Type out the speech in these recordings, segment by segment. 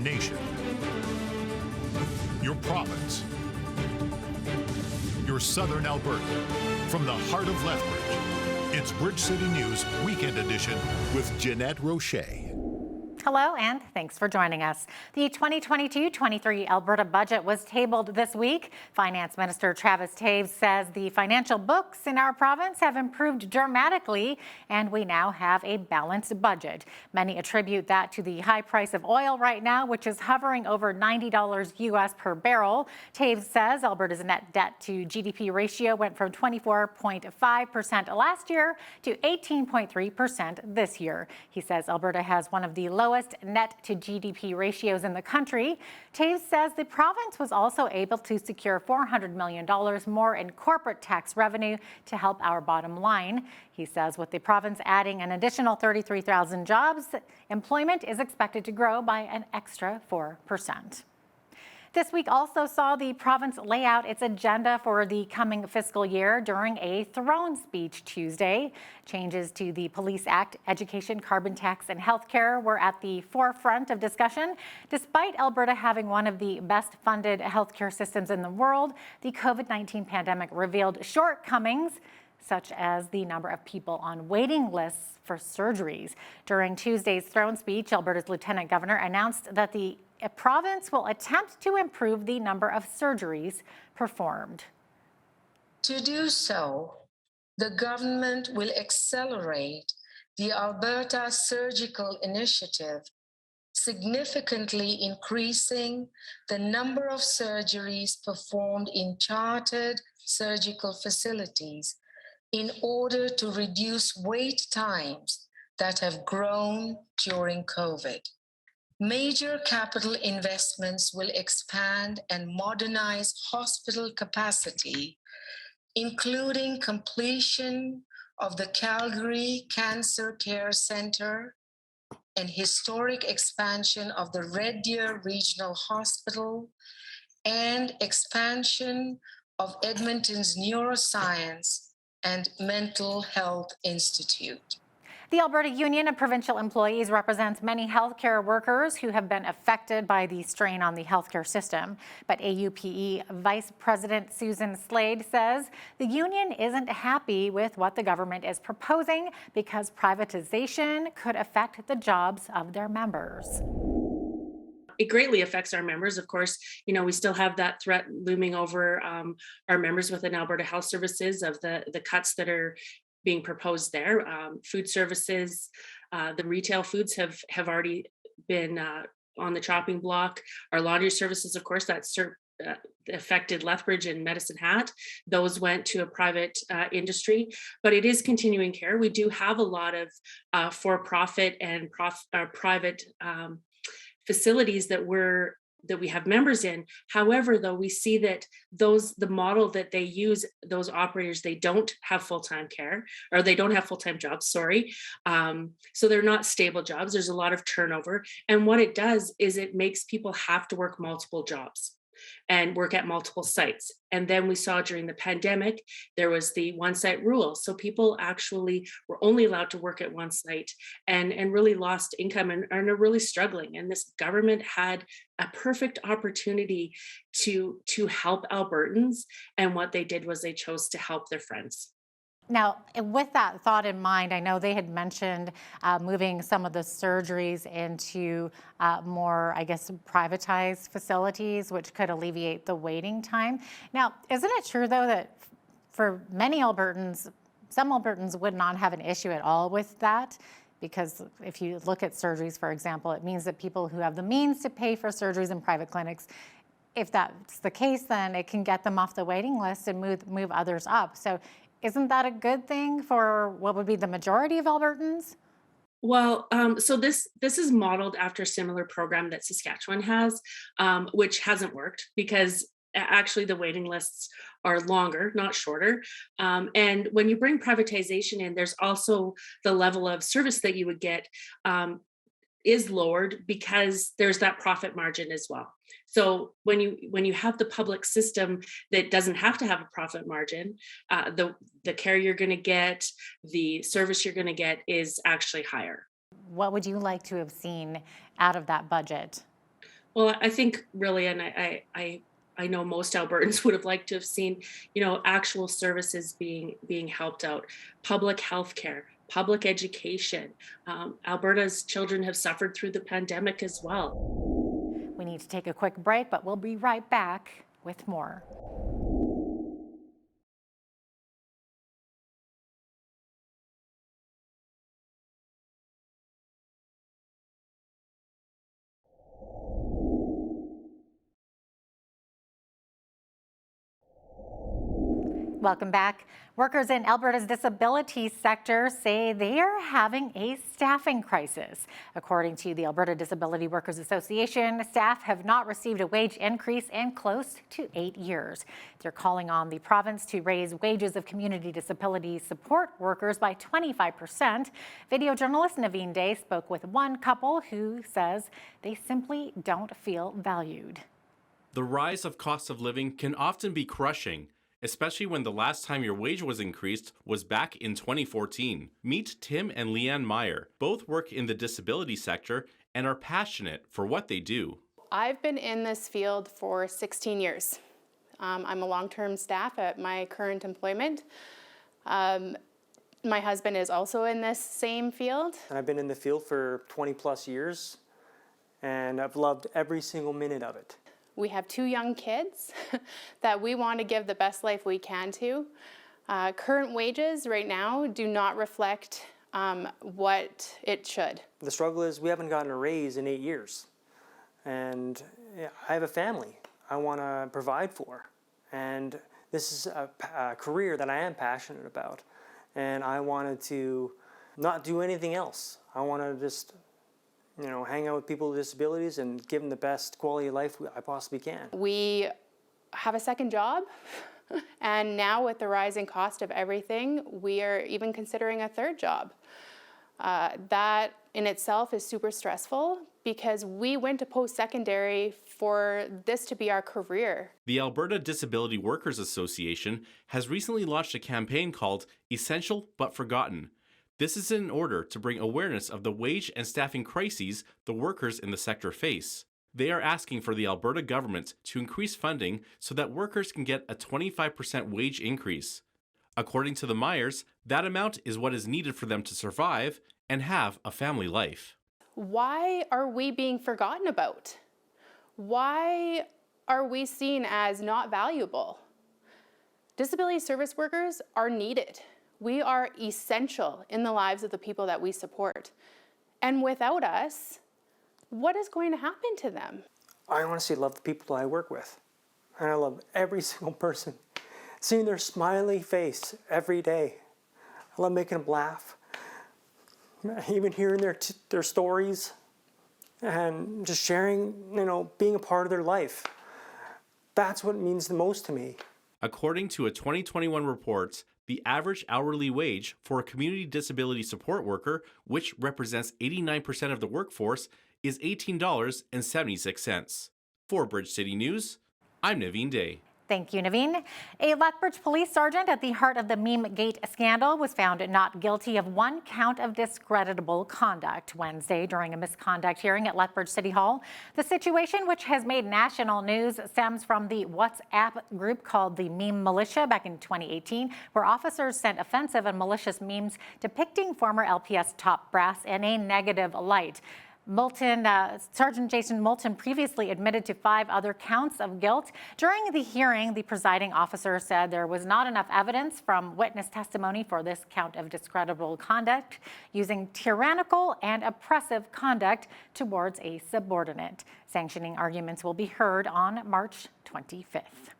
nation, your province, your southern Alberta. From the heart of Lethbridge, it's Bridge City News Weekend Edition with Jeanette Rocher. Hello and thanks for joining us. The 2022-23 Alberta budget was tabled this week. Finance Minister Travis Toews says the financial books in our province have improved dramatically and we now have a balanced budget. Many attribute that to the high price of oil right now, which is hovering over $90 US per barrel. Toews says Alberta's net debt to GDP ratio went from 24.5% last year to 18.3% this year. He says Alberta has one of the lowest net to GDP ratios in the country. Toews says the province was also able to secure $400 million more in corporate tax revenue to help our bottom line. He says with the province adding an additional 33,000 jobs, employment is expected to grow by an extra 4%. This week also saw the province lay out its agenda for the coming fiscal year during a throne speech Tuesday. Changes to the Police Act, education, carbon tax, and healthcare were at the forefront of discussion. Despite Alberta having one of the best funded healthcare systems in the world, the COVID-19 pandemic revealed shortcomings, such as the number of people on waiting lists for surgeries. During Tuesday's throne speech, Alberta's Lieutenant Governor announced that the province will attempt to improve the number of surgeries performed. To do so, the government will accelerate the Alberta Surgical Initiative, significantly increasing the number of surgeries performed in chartered surgical facilities in order to reduce wait times that have grown during COVID. Major capital investments will expand and modernize hospital capacity, including completion of the Calgary Cancer Care Centre and historic expansion of the Red Deer Regional Hospital and expansion of Edmonton's Neuroscience and Mental Health Institute. The Alberta Union of Provincial Employees represents many healthcare workers who have been affected by the strain on the healthcare system. But AUPE Vice President Susan Slade says the union isn't happy with what the government is proposing because privatization could affect the jobs of their members. It greatly affects our members. Of course, we still have that threat looming over our members within Alberta Health Services of the cuts that are being proposed there. Food services, the retail foods have already been on the chopping block. Our laundry services, of course, that affected Lethbridge and Medicine Hat. Those went to a private industry, but it is continuing care. We do have a lot of for-profit and private facilities that we have members in. However, though, we see that the model that they use, those operators, they don't have full-time care, or they don't have full-time jobs, sorry. So they're not stable jobs. There's a lot of turnover. And what it does is it makes people have to work multiple jobs and work at multiple sites. And then we saw during the pandemic, there was the one site rule. So people actually were only allowed to work at one site and really lost income and are really struggling. And this government had a perfect opportunity to help Albertans. And what they did was they chose to help their friends. Now, with that thought in mind, I know they had mentioned moving some of the surgeries into more, privatized facilities, which could alleviate the waiting time. Now, isn't it true, though, that for many Albertans, some Albertans would not have an issue at all with that? Because if you look at surgeries, for example, it means that people who have the means to pay for surgeries in private clinics, if that's the case, then it can get them off the waiting list and move others up. So isn't that a good thing for what would be the majority of Albertans? Well, so this is modeled after a similar program that Saskatchewan has, which hasn't worked because actually the waiting lists are longer, not shorter. And when you bring privatization in, there's also the level of service that you would get is lowered because there's that profit margin as well. So when you have the public system that doesn't have to have a profit margin, the care you're going to get, the service you're going to get is actually higher. What would you like to have seen out of that budget? Well, I think really, and I know most Albertans would have liked to have seen, actual services being helped out, public health care, public education. Alberta's children have suffered through the pandemic as well. We need to take a quick break, but we'll be right back with more. Welcome back. Workers in Alberta's disability sector say they are having a staffing crisis. According to the Alberta Disability Workers Association, staff have not received a wage increase in close to 8 years. They're calling on the province to raise wages of community disability support workers by 25%. Video journalist Naveen Day spoke with one couple who says they simply don't feel valued. The rise of cost of living can often be crushing, especially when the last time your wage was increased was back in 2014. Meet Tim and Leanne Meyer. Both work in the disability sector and are passionate for what they do. I've been in this field for 16 years. I'm a long-term staff at my current employment. My husband is also in this same field. And I've been in the field for 20 plus years, and I've loved every single minute of it. We have 2 young kids that we want to give the best life we can to. Current wages right now do not reflect what it should. The struggle is we haven't gotten a raise in 8 years. And I have a family I want to provide for. And this is a career that I am passionate about. And I wanted to not do anything else. I want to just hang out with people with disabilities and give them the best quality of life I possibly can. We have a second job, and now with the rising cost of everything, we are even considering a third job. That in itself is super stressful because we went to post-secondary for this to be our career. The Alberta Disability Workers Association has recently launched a campaign called Essential But Forgotten. This is in order to bring awareness of the wage and staffing crises the workers in the sector face. They are asking for the Alberta government to increase funding so that workers can get a 25% wage increase. According to the Meyers, that amount is what is needed for them to survive and have a family life. Why are we being forgotten about? Why are we seen as not valuable? Disability service workers are needed. We are essential in the lives of the people that we support. And without us, what is going to happen to them? I honestly love the people I work with. And I love every single person. Seeing their smiley face every day. I love making them laugh. Even hearing their stories and just sharing, being a part of their life. That's what means the most to me. According to a 2021 report, the average hourly wage for a community disability support worker, which represents 89% of the workforce, is $18.76. For Bridge City News, I'm Naveen Day. Thank you, Naveen. A Lethbridge police sergeant at the heart of the Meme Gate scandal was found not guilty of 1 count of discreditable conduct Wednesday during a misconduct hearing at Lethbridge City Hall. The situation, which has made national news, stems from the WhatsApp group called the Meme Militia back in 2018, where officers sent offensive and malicious memes depicting former LPS top brass in a negative light. Sergeant Jason Moulton previously admitted to 5 other counts of guilt. During the hearing, the presiding officer said there was not enough evidence from witness testimony for this count of discreditable conduct, using tyrannical and oppressive conduct towards a subordinate. Sanctioning arguments will be heard on March 25th.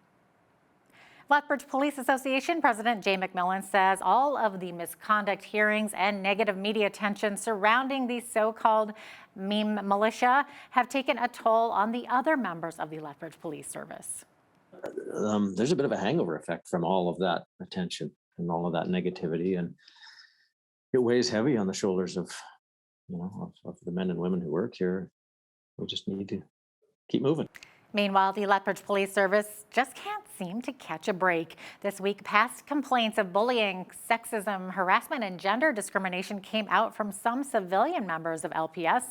Lethbridge Police Association President Jay McMillan says all of the misconduct hearings and negative media attention surrounding the so-called meme militia have taken a toll on the other members of the Lethbridge Police Service. There's a bit of a hangover effect from all of that attention and all of that negativity, and it weighs heavy on the shoulders of the men and women who work here. We just need to keep moving. Meanwhile, the Lethbridge Police Service just can't seem to catch a break. This week, past complaints of bullying, sexism, harassment, and gender discrimination came out from some civilian members of LPS.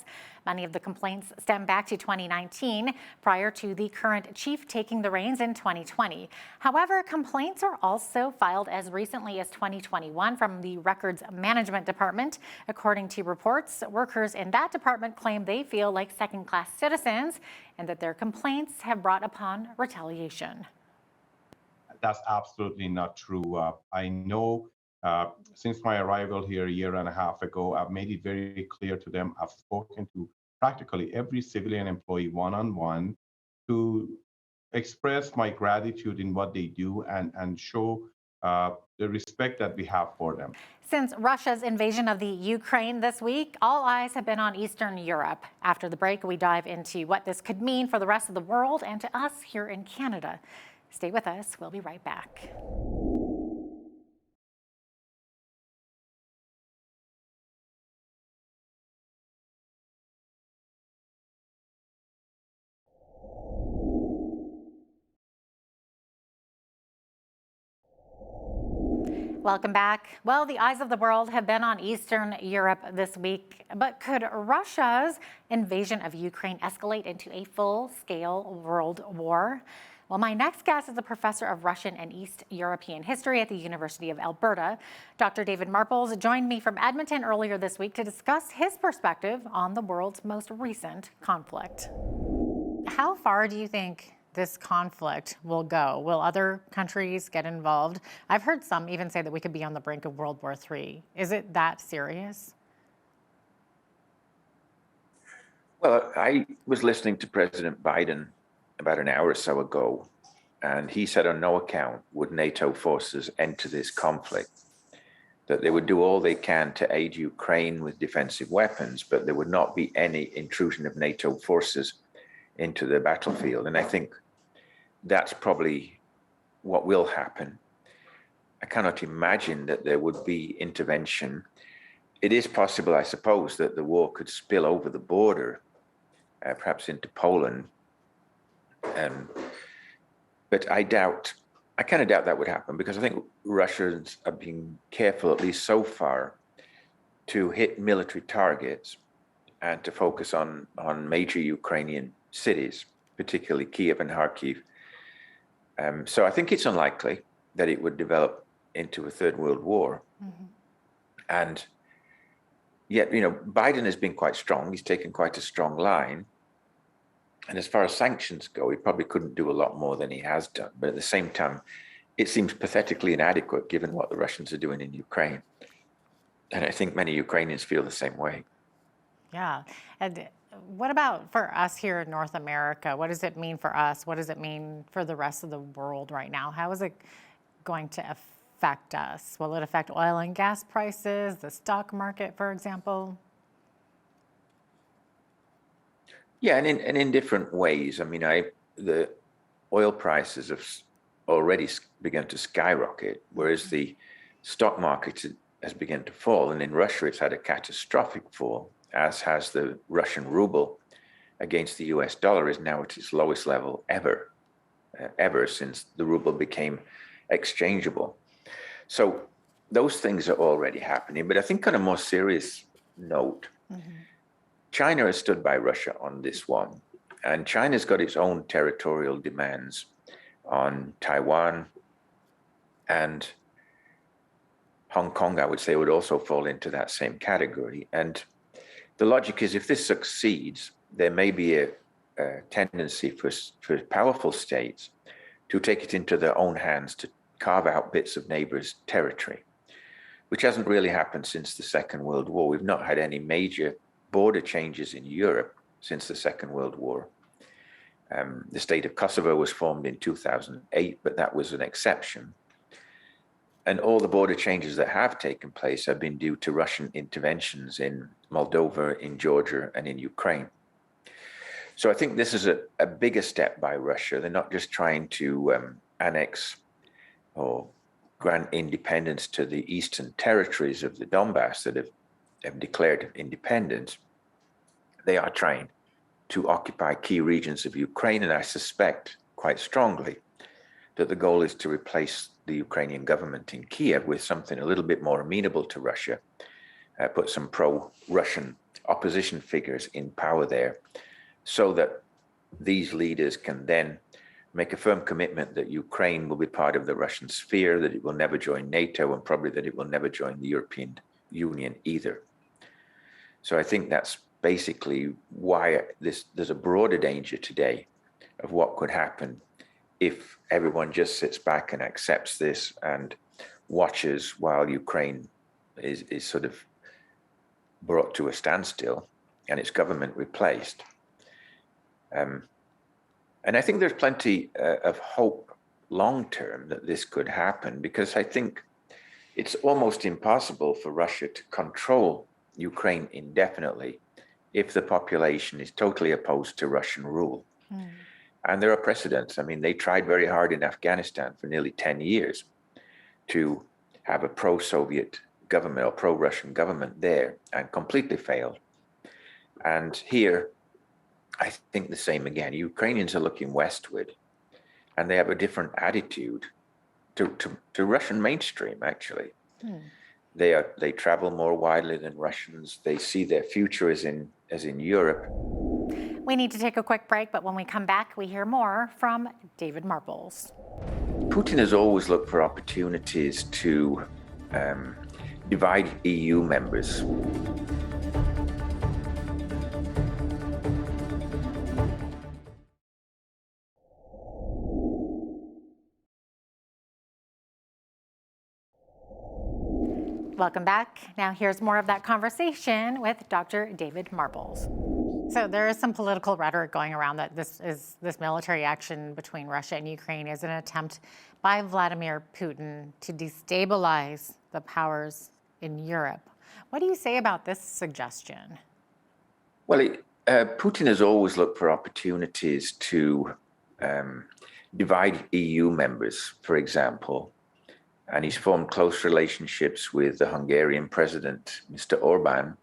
Many of the complaints stem back to 2019, prior to the current chief taking the reins in 2020. However, complaints are also filed as recently as 2021 from the Records Management Department. According to reports, workers in that department claim they feel like second-class citizens and that their complaints have brought upon retaliation. That's absolutely not true. I know since my arrival here a year and a half ago, I've made it very clear to them. I've spoken to practically every civilian employee one-on-one to express my gratitude in what they do and show the respect that we have for them. Since Russia's invasion of the Ukraine this week, all eyes have been on Eastern Europe. After the break, we dive into what this could mean for the rest of the world and to us here in Canada. Stay with us. We'll be right back. Welcome back. Well, the eyes of the world have been on Eastern Europe this week, but could Russia's invasion of Ukraine escalate into a full-scale world war? Well, my next guest is a professor of Russian and East European history at the University of Alberta. Dr. David Marples joined me from Edmonton earlier this week to discuss his perspective on the world's most recent conflict. How far do you think this conflict will go? Will other countries get involved? I've heard some even say that we could be on the brink of World War III. Is it that serious? Well, I was listening to President Biden about an hour or so ago, and he said on no account would NATO forces enter this conflict, that they would do all they can to aid Ukraine with defensive weapons, but there would not be any intrusion of NATO forces into the battlefield. And I think that's probably what will happen. I cannot imagine that there would be intervention. It is possible, I suppose, that the war could spill over the border, perhaps into Poland. But I kind of doubt that would happen, because I think Russians are being careful, at least so far, to hit military targets and to focus on major Ukrainian cities, particularly Kiev and Kharkiv. So I think it's unlikely that it would develop into a third world war. Mm-hmm. And yet, Biden has been quite strong. He's taken quite a strong line. And as far as sanctions go, he probably couldn't do a lot more than he has done. But at the same time, it seems pathetically inadequate given what the Russians are doing in Ukraine. And I think many Ukrainians feel the same way. Yeah. And what about for us here in North America? What does it mean for us? What does it mean for the rest of the world right now? How is it going to affect us? Will it affect oil and gas prices, the stock market, for example? Yeah, and in different ways. I mean, the oil prices have already begun to skyrocket, whereas the stock market has begun to fall. And in Russia, it's had a catastrophic fall, as has the Russian ruble against the US dollar, is now at its lowest level ever since the ruble became exchangeable. So those things are already happening. But I think on a more serious note, mm-hmm. China has stood by Russia on this one, and China's got its own territorial demands on Taiwan, and Hong Kong, I would say, would also fall into that same category. And the logic is, if this succeeds, there may be a tendency for powerful states to take it into their own hands to carve out bits of neighbors' territory, which hasn't really happened since the Second World War. We've not had any major border changes in Europe since the Second World War. The state of Kosovo was formed in 2008, but that was an exception. And all the border changes that have taken place have been due to Russian interventions in Moldova, in Georgia, and in Ukraine. So I think this is a bigger step by Russia. They're not just trying to annex or grant independence to the eastern territories of the Donbass that have declared independence. They are trying to occupy key regions of Ukraine, and I suspect quite strongly that the goal is to replace the Ukrainian government in Kiev with something a little bit more amenable to Russia, put some pro-Russian opposition figures in power there, so that these leaders can then make a firm commitment that Ukraine will be part of the Russian sphere, that it will never join NATO, and probably that it will never join the European Union either. So I think that's basically why there's a broader danger today of what could happen if everyone just sits back and accepts this and watches while Ukraine is sort of brought to a standstill and its government replaced. And I think there's plenty of hope long-term that this could happen, because I think it's almost impossible for Russia to control Ukraine indefinitely if the population is totally opposed to Russian rule. And there are precedents. I mean, they tried very hard in Afghanistan for nearly 10 years to have a pro-Soviet government or pro-Russian government there, and completely failed. And here, I think the same again. Ukrainians are looking westward, and they have a different attitude to Russian mainstream, actually. They travel more widely than Russians. They see their future as in Europe. We need to take a quick break, but when we come back, we hear more from David Marbles. Putin has always looked for opportunities to divide EU members. Welcome back. Now here's more of that conversation with Dr. David Marbles. So there is some political rhetoric going around that this military action between Russia and Ukraine is an attempt by Vladimir Putin to destabilize the powers in Europe. What do you say about this suggestion? Well, Putin has always looked for opportunities to divide EU members, for example. And he's formed close relationships with the Hungarian president, Mr. Orban.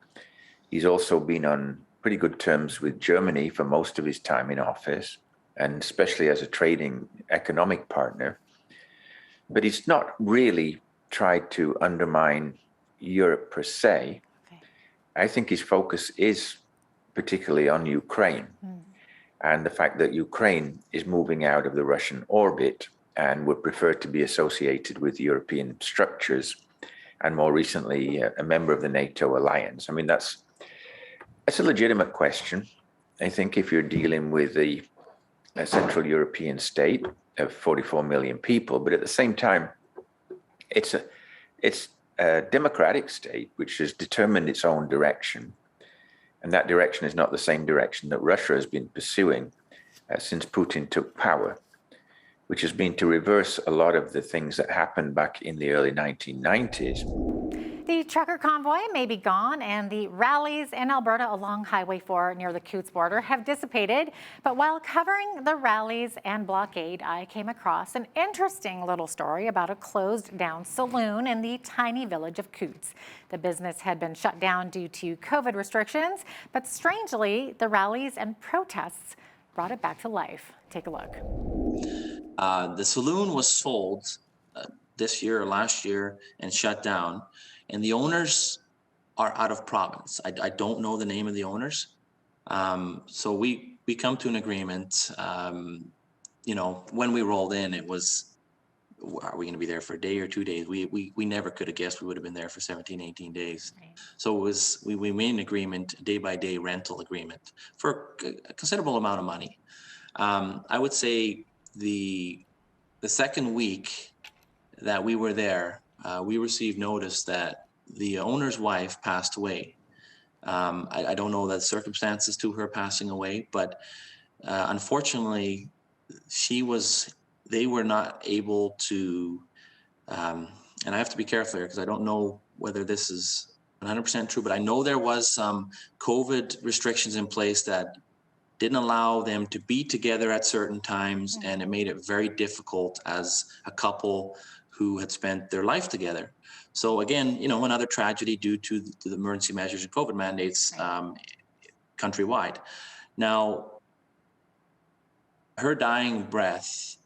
He's also been on pretty good terms with Germany for most of his time in office, and especially as a trading economic partner. But he's not really tried to undermine Europe per se. Okay. I think his focus is particularly on Ukraine and the fact that Ukraine is moving out of the Russian orbit and would prefer to be associated with European structures, and more recently, a member of the NATO alliance. I mean, that's a legitimate question. I think if you're dealing with a Central European state of 44 million people, but at the same time, it's a democratic state which has determined its own direction, and that direction is not the same direction that Russia has been pursuing since Putin took power, which has been to reverse a lot of the things that happened back in the early 1990s. The trucker convoy may be gone, and the rallies in Alberta along Highway 4 near the Coutts border have dissipated. But while covering the rallies and blockade, I came across an interesting little story about a closed-down saloon in the tiny village of Coutts. The business had been shut down due to COVID restrictions, but strangely, the rallies and protests brought it back to life. Take a look. The saloon was sold this year or last year and shut down, and the owners are out of province. I don't know the name of the owners. So we come to an agreement. When we rolled in, it was, are we going to be there for a day or 2 days? We never could have guessed we would have been there for 17, 18 days. Right. So it was, we made an agreement, day by day rental agreement for a considerable amount of money. I would say the second week that we were there, we received notice that the owner's wife passed away. I don't know the circumstances to her passing away, but unfortunately, they were not able to, and I have to be careful here because I don't know whether this is 100% true, but I know there was some COVID restrictions in place that didn't allow them to be together at certain times, and it made it very difficult as a couple who had spent their life together. So again, another tragedy due to the emergency measures and COVID mandates countrywide. Now, her dying breath,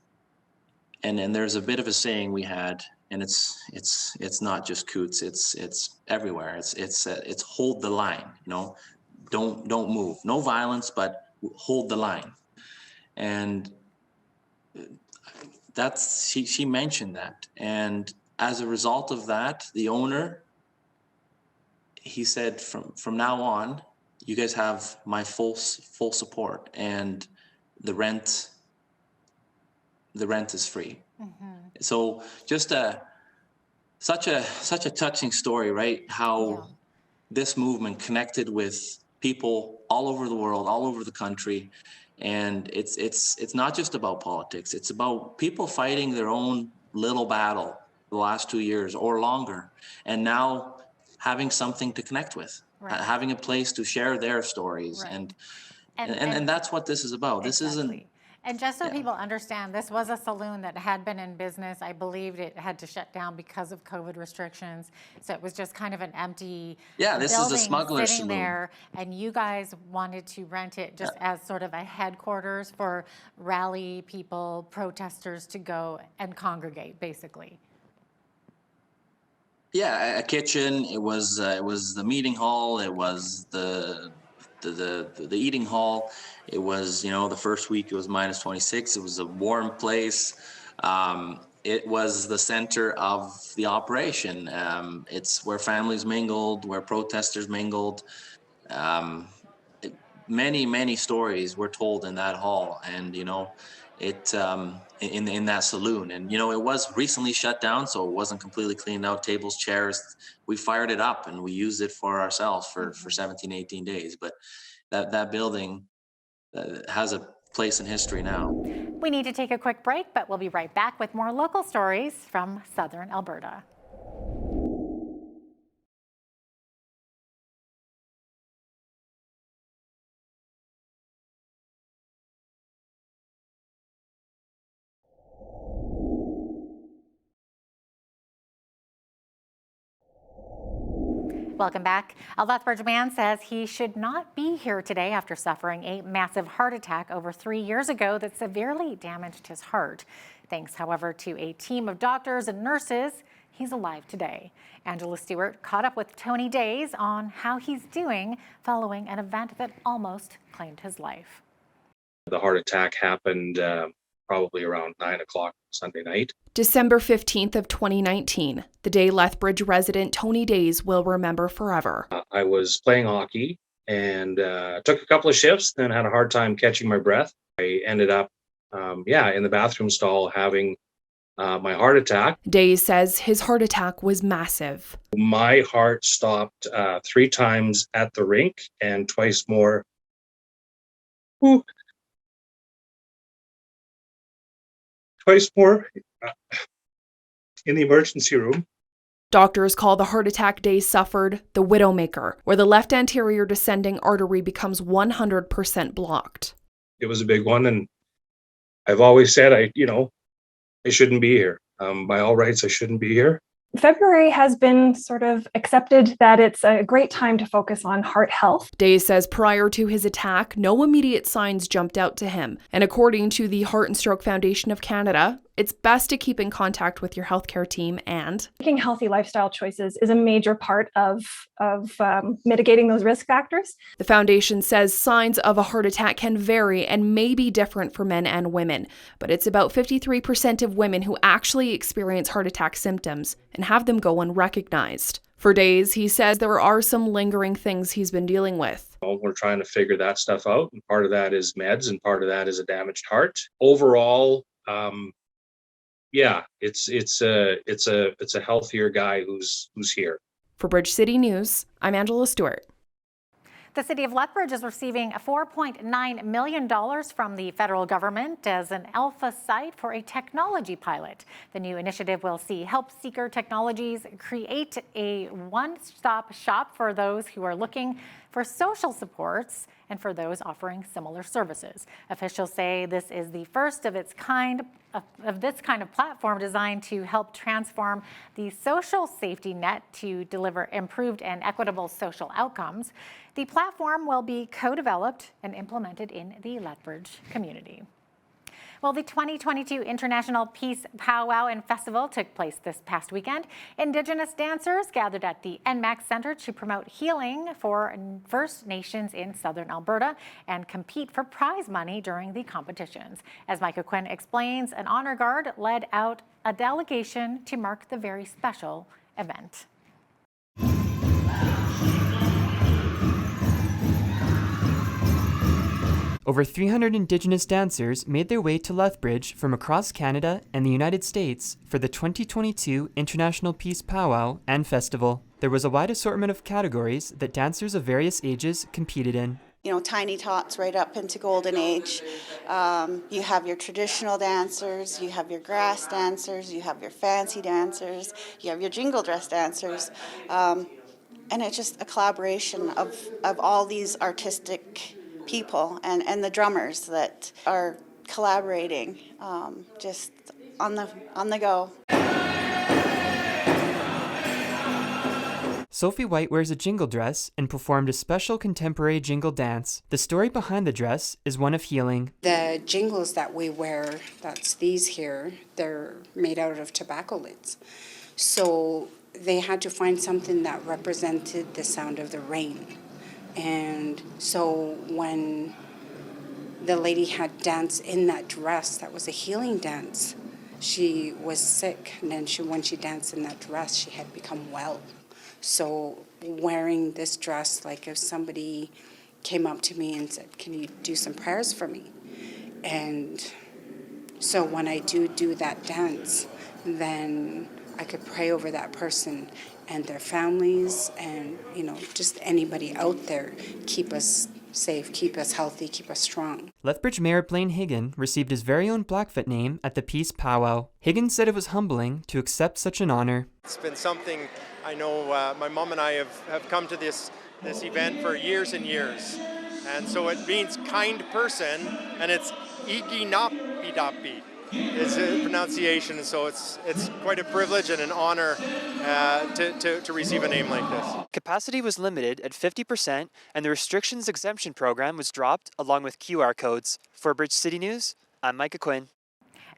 and there's a bit of a saying we had, and it's not just Coots, it's everywhere. It's hold the line, you know, don't move, no violence, but hold the line. And that's she mentioned that, and as a result of that, the owner, he said, from now on, you guys have my full support, and the rent is free. So just such a touching story, right? How this movement connected with people all over the world, all over the country. And it's not just about politics. It's about people fighting their own little battle the last 2 years or longer, and now having something to connect with, having a place to share their stories. And that's what this is about. This isn't. And just so people understand, this was a saloon that had been in business. I believed it had to shut down because of COVID restrictions. So it was just kind of an empty this is a building smuggler sitting saloon. there. And you guys wanted to rent it just as sort of a headquarters for rally people, protesters to go and congregate, basically. Yeah, a kitchen. It was the meeting hall. It was the eating hall. It was, you know, the first week it was -26. It was a warm place. It was the center of the operation. It's where families mingled, where protesters mingled. Many stories were told in that hall, and you know, it in that saloon. And you know, it was recently shut down, so it wasn't completely cleaned out. Tables, chairs, we fired it up and we used it for ourselves for 17, 18 days. But that building has a place in history now. We need to take a quick break, but we'll be right back with more local stories from Southern Alberta. Welcome back. A Lethbridge man says he should not be here today after suffering a massive heart attack over 3 years ago that severely damaged his heart. Thanks, however, to a team of doctors and nurses, he's alive today. Angela Stewart caught up with Tony DEYS on how he's doing following an event that almost claimed his life. The heart attack happened probably around 9 o'clock Sunday night. December 15th of 2019, the day Lethbridge resident Tony DEYS will remember forever. I was playing hockey and took a couple of shifts, then had a hard time catching my breath. I ended up, in the bathroom stall having my heart attack. DEYS says his heart attack was massive. My heart stopped 3 times at the rink and twice more. Twice more in the emergency room. Doctors call the heart attack DEYS suffered the widowmaker, where the left anterior descending artery becomes 100% blocked. It was a big one, and I've always said I shouldn't be here. By all rights, I shouldn't be here. February has been sort of accepted that it's a great time to focus on heart health. DEYS says prior to his attack, no immediate signs jumped out to him. And according to the Heart and Stroke Foundation of Canada, it's best to keep in contact with your healthcare team, and making healthy lifestyle choices is a major part of mitigating those risk factors. The foundation says signs of a heart attack can vary and may be different for men and women, but it's about 53% of women who actually experience heart attack symptoms and have them go unrecognized. For DEYS, he says there are some lingering things he's been dealing with. We're trying to figure that stuff out, and part of that is meds, and part of that is a damaged heart. Overall, it's a healthier guy who's here. For Bridge City News, I'm Angela Stewart. The city of Lethbridge is receiving $4.9 million from the federal government as an alpha site for a technology pilot. The new initiative will see Help Seeker Technologies create a one-stop shop for those who are looking for social supports and for those offering similar services. Officials say this is the first of its kind of this kind of platform designed to help transform the social safety net to deliver improved and equitable social outcomes. The platform will be co-developed and implemented in the Lethbridge community. Well, the 2022 International Peace Powwow and Festival took place this past weekend. Indigenous dancers gathered at the NMAX Center to promote healing for First Nations in Southern Alberta and compete for prize money during the competitions. As Micah Quinn explains, an honor guard led out a delegation to mark the very special event. Over 300 Indigenous dancers made their way to Lethbridge from across Canada and the United States for the 2022 International Peace Powwow and Festival. There was a wide assortment of categories that dancers of various ages competed in. You know, tiny tots right up into golden age. You have your traditional dancers, you have your grass dancers, you have your fancy dancers, you have your jingle dress dancers. And it's just a collaboration of all these artistic people and the drummers that are collaborating just on the go. Sophie White wears a jingle dress and performed a special contemporary jingle dance. The story behind the dress is one of healing. The jingles that we wear, that's these here, they're made out of tobacco lids. So they had to find something that represented the sound of the rain. And so when the lady had danced in that dress, that was a healing dance, she was sick. And then when she danced in that dress, she had become well. So wearing this dress, like if somebody came up to me and said, "Can you do some prayers for me?" And so when I do that dance, then I could pray over that person and their families and, you know, just anybody out there. Keep us safe, keep us healthy, keep us strong. Lethbridge Mayor Blaine Higgin received his very own Blackfoot name at the Peace Powwow. Higgin said it was humbling to accept such an honor. It's been something I know my mom and I have come to this event for years and years. And so it means kind person, and it's Iginapidapi is the pronunciation. And so it's quite a privilege and an honor to receive a name like this. Capacity was limited at 50%, and the restrictions exemption program was dropped along with QR codes. For Bridge City News, I'm Micah Quinn.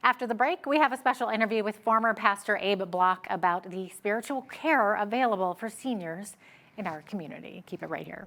After the break, we have a special interview with former Pastor Abe Block about the spiritual care available for seniors in our community. Keep it right here.